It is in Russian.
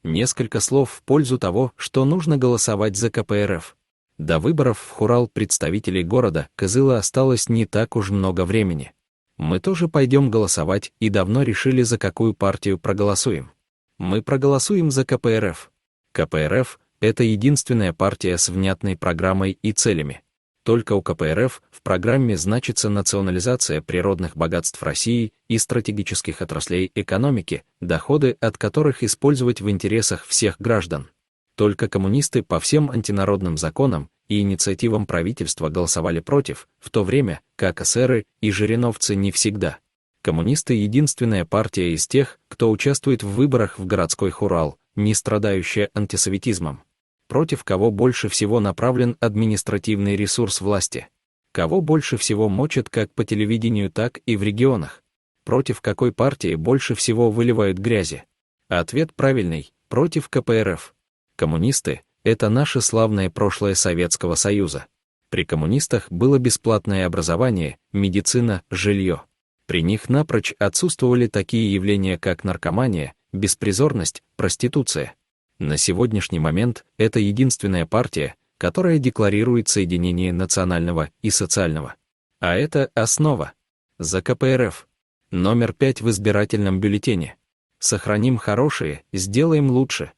Несколько слов в пользу того, что нужно голосовать за КПРФ. До выборов в Хурал представителей города Кызыла осталось не так уж много времени. Мы тоже пойдем голосовать и давно решили, за какую партию проголосуем. Мы проголосуем за КПРФ. КПРФ — это единственная партия с внятной программой и целями. Только у КПРФ в программе значится национализация природных богатств России и стратегических отраслей экономики, доходы от которых использовать в интересах всех граждан. Только коммунисты по всем антинародным законам и инициативам правительства голосовали против, в то время как эсеры и жириновцы не всегда. Коммунисты — единственная партия из тех, кто участвует в выборах в городской Хурал, не страдающая антисоветизмом. Против кого больше всего направлен административный ресурс власти? Кого больше всего мочат как по телевидению, так и в регионах? Против какой партии больше всего выливают грязи? Ответ правильный — против КПРФ. Коммунисты — это наше славное прошлое Советского Союза. При коммунистах было бесплатное образование, медицина, жилье. При них напрочь отсутствовали такие явления, как наркомания, беспризорность, проституция. На сегодняшний момент это единственная партия, которая декларирует соединение национального и социального. А это основа. За КПРФ. Номер 5 в избирательном бюллетене. Сохраним хорошее, сделаем лучше.